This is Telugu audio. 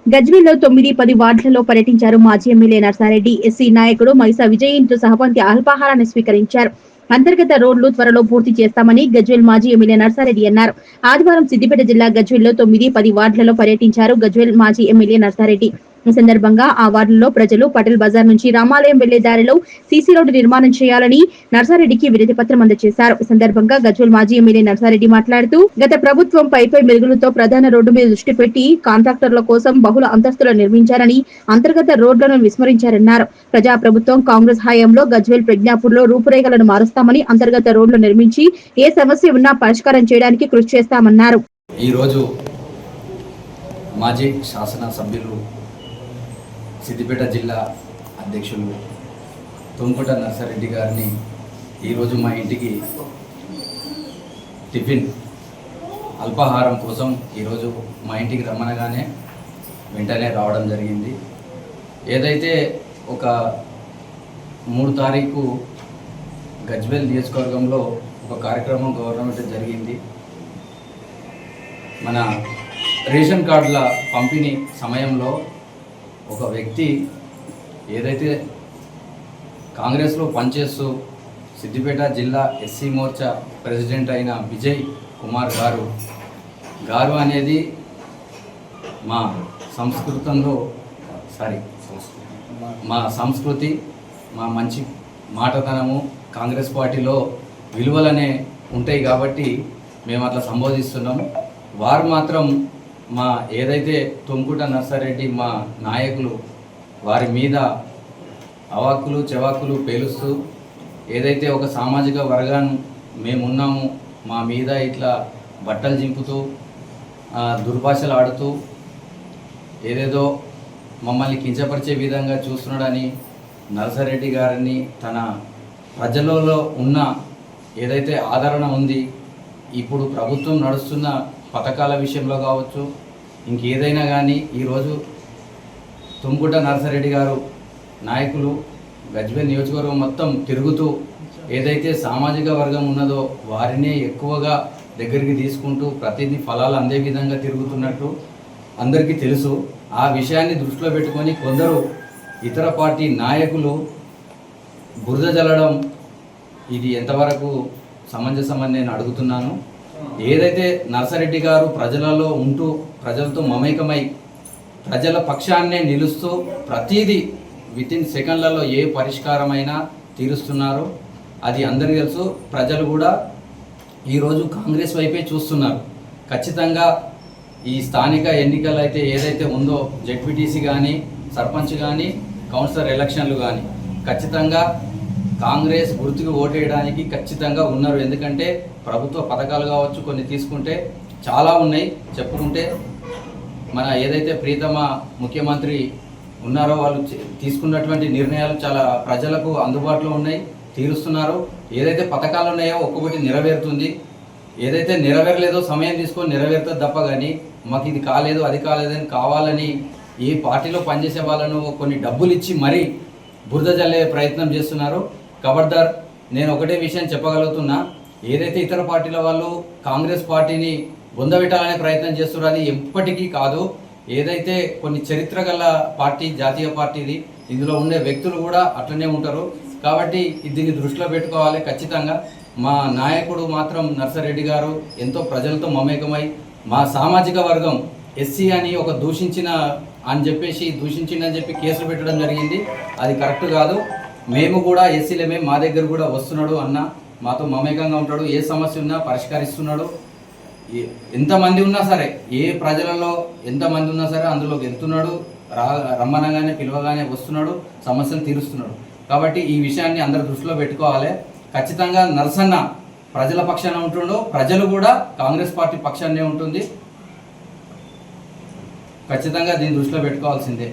గజ్వేల్లో 9-10 వార్డులలో పర్యటించారు మాజీ ఎమ్మెల్యే నర్సారెడ్డి. ఎస్సీ నాయకుడు మైసా విజయ్ ఇంట్లో సహపంక్తి అల్పాహారాన్ని స్వీకరించారు. అంతర్గత రోడ్లు త్వరలో పూర్తి చేస్తామని గజ్వేల్ మాజీ ఎమ్మెల్యే నర్సారెడ్డి అన్నారు. ఆదివారం సిద్దిపేట జిల్లా గజ్వేల్లో 9-10 వార్డులలో పర్యటించారు గజ్వేల్ మాజీ ఎమ్మెల్యే నర్సారెడ్డి. ఈ సందర్భంగా ఆ వార్డులలో ప్రజలు పటేల్ బజార్ నుంచి రామాలయం వెళ్లే దారిలో సీసీ రోడ్డు నిర్మాణం చేయాలని నర్సారెడ్డికి వినతి పత్రం అందజేశారు. ఈ సందర్భంగా గజ్వేల్ మాజీ ఎమ్మెల్యే నర్సారెడ్డి మాట్లాడుతూ గత ప్రభుత్వం పై మెరుగులతో ప్రధాన రోడ్డు మీద దృష్టి పెట్టి కాంట్రాక్టర్ల కోసం బహుళ అంతస్తులు నిర్మించారని అంతర్గత రోడ్లను విస్మరించారన్నారు. ప్రజా ప్రభుత్వం కాంగ్రెస్ హయాంలో గజ్వేల్ ప్రజ్ఞాపూర్ లో రూపురేఖలను మారుస్తామని అంతర్గత రోడ్లు నిర్మించి ఏ సమస్య ఉన్నా పరిష్కారం చేయడానికి కృషి చేస్తామన్నారు. ఈ రోజు మాజీ శాసన సభ్యులు సిద్దిపేట జిల్లా అధ్యక్షులు తుంకుట నర్సారెడ్డి గారిని ఈరోజు మా ఇంటికి టిఫిన్ అల్పాహారం కోసం ఈరోజు మా ఇంటికి రమ్మనగానే వెంటనే రావడం జరిగింది. ఏదైతే ఒక 3 తారీఖు గజ్వేల్ నియోజకవర్గంలో ఒక కార్యక్రమం గవర్నమెంట్ జరిగింది. మన రేషన్ కార్డుల పంపిణీ సమయంలో ఒక వ్యక్తి ఏదైతే కాంగ్రెస్లో పనిచేస్తూ సిద్దిపేట జిల్లా ఎస్సీ మోర్చా ప్రెసిడెంట్ అయిన విజయ్ కుమార్ గారు అనేది మా సంస్కృతి మా మంచి మాటతనము కాంగ్రెస్ పార్టీలో విలువలనే ఉంటాయి కాబట్టి మేము అట్లా సంబోధిస్తున్నాము. వారు మాత్రం మా ఏదైతే తుంకుట నర్సారెడ్డి మా నాయకులు వారి మీద అవాక్కులు చెవాక్కులు పేలుస్తూ ఏదైతే ఒక సామాజిక వర్గాన్ని మేమున్నాము మా మీద ఇట్లా బట్టలు చింపుతూ దుర్భాషలు ఆడుతూ ఏదేదో మమ్మల్ని కించపరిచే విధంగా చూస్తున్నాడని నర్సారెడ్డి గారిని తన ప్రజలలో ఉన్న ఏదైతే ఆదరణ ఉంది ఇప్పుడు ప్రభుత్వం నడుస్తున్న పథకాల విషయంలో కావచ్చు ఇంకేదైనా కానీ ఈరోజు తుంకుట నర్సారెడ్డి గారు నాయకులు గజ్వేల్ నియోజకవర్గం మొత్తం తిరుగుతూ ఏదైతే సామాజిక వర్గం ఉన్నదో వారినే ఎక్కువగా దగ్గరికి తీసుకుంటూ ప్రతిదీ ఫలాలు అందే విధంగా తిరుగుతున్నట్టు అందరికీ తెలుసు. ఆ విషయాన్ని దృష్టిలో పెట్టుకొని కొందరు ఇతర పార్టీ నాయకులు బురద జల్లడం ఇది ఎంతవరకు సమంజసమని నేను అడుగుతున్నాను. ఏదైతే నర్సారెడ్డి గారు ప్రజలలో ఉంటూ ప్రజలతో మమేకమై ప్రజల పక్షాన్నే నిలుస్తూ ప్రతిదీ వితిన్ సెకండ్లలో ఏ పరిష్కారమైనా తీరుస్తున్నారో అది అందరికీ తెలుసు. ప్రజలు కూడా ఈరోజు కాంగ్రెస్ వైపే చూస్తున్నారు. ఖచ్చితంగా ఈ స్థానిక ఎన్నికలు అయితే ఏదైతే ఉందో జెడ్పీటీసీ కానీ సర్పంచ్ కానీ కౌన్సిలర్ ఎలక్షన్లు కానీ ఖచ్చితంగా కాంగ్రెస్ గుర్తుకు ఓటేయడానికి ఖచ్చితంగా ఉన్నారు. ఎందుకంటే ప్రభుత్వ పథకాలు కావచ్చు కొన్ని తీసుకుంటే చాలా ఉన్నాయి. చెప్పుకుంటే మన ఏదైతే ప్రీతమ ముఖ్యమంత్రి ఉన్నారో వాళ్ళు తీసుకున్నటువంటి నిర్ణయాలు చాలా ప్రజలకు అందుబాటులో ఉన్నాయి, తీరుస్తున్నారు. ఏదైతే పథకాలు ఉన్నాయో ఒక్కొక్కటి నెరవేరుతుంది. ఏదైతే నెరవేరలేదో సమయం తీసుకొని నెరవేరుతుంది తప్ప కానీ మాకు ఇది కాలేదు అది కాలేదని కావాలని ఏ పార్టీలో పనిచేసే వాళ్ళను కొన్ని డబ్బులు ఇచ్చి మరీ బురద జల్లే ప్రయత్నం చేస్తున్నారు. ఖబర్దార్, నేను ఒకటే విషయం చెప్పగలుగుతున్నా, ఏదైతే ఇతర పార్టీల వాళ్ళు కాంగ్రెస్ పార్టీని బొందబెట్టాలనే ప్రయత్నం చేస్తున్నారు అది ఎప్పటికీ కాదు. ఏదైతే కొన్ని చరిత్ర గల పార్టీ జాతీయ పార్టీది, ఇందులో ఉండే వ్యక్తులు కూడా అట్లనే ఉంటారు. కాబట్టి దీన్ని దృష్టిలో పెట్టుకోవాలి. ఖచ్చితంగా మా నాయకుడు మాత్రం నర్సారెడ్డి గారు ఎంతో ప్రజలతో మమేకమై మా సామాజిక వర్గం ఎస్సీ అని ఒక దూషించిందని చెప్పి కేసులు పెట్టడం జరిగింది. అది కరెక్ట్ కాదు. మేము కూడా ఎస్సీలమే, మా దగ్గర కూడా వస్తున్నాడు అన్న, మాతో మమేకంగా ఉంటాడు, ఏ సమస్య ఉన్నా పరిష్కరిస్తున్నాడు. ఎంతమంది ఉన్నా సరే, ఏ ప్రజలలో ఎంతమంది ఉన్నా సరే అందులోకి వెళ్తున్నాడు, రమ్మనగానే పిలవగానే వస్తున్నాడు, సమస్యలు తీరుస్తున్నాడు. కాబట్టి ఈ విషయాన్ని అందరు దృష్టిలో పెట్టుకోవాలి. ఖచ్చితంగా నరసన్న ప్రజల పక్షాన ఉంటుండో, ప్రజలు కూడా కాంగ్రెస్ పార్టీ పక్షాన్నే ఉంటుంది. ఖచ్చితంగా దీన్ని దృష్టిలో పెట్టుకోవాల్సిందే.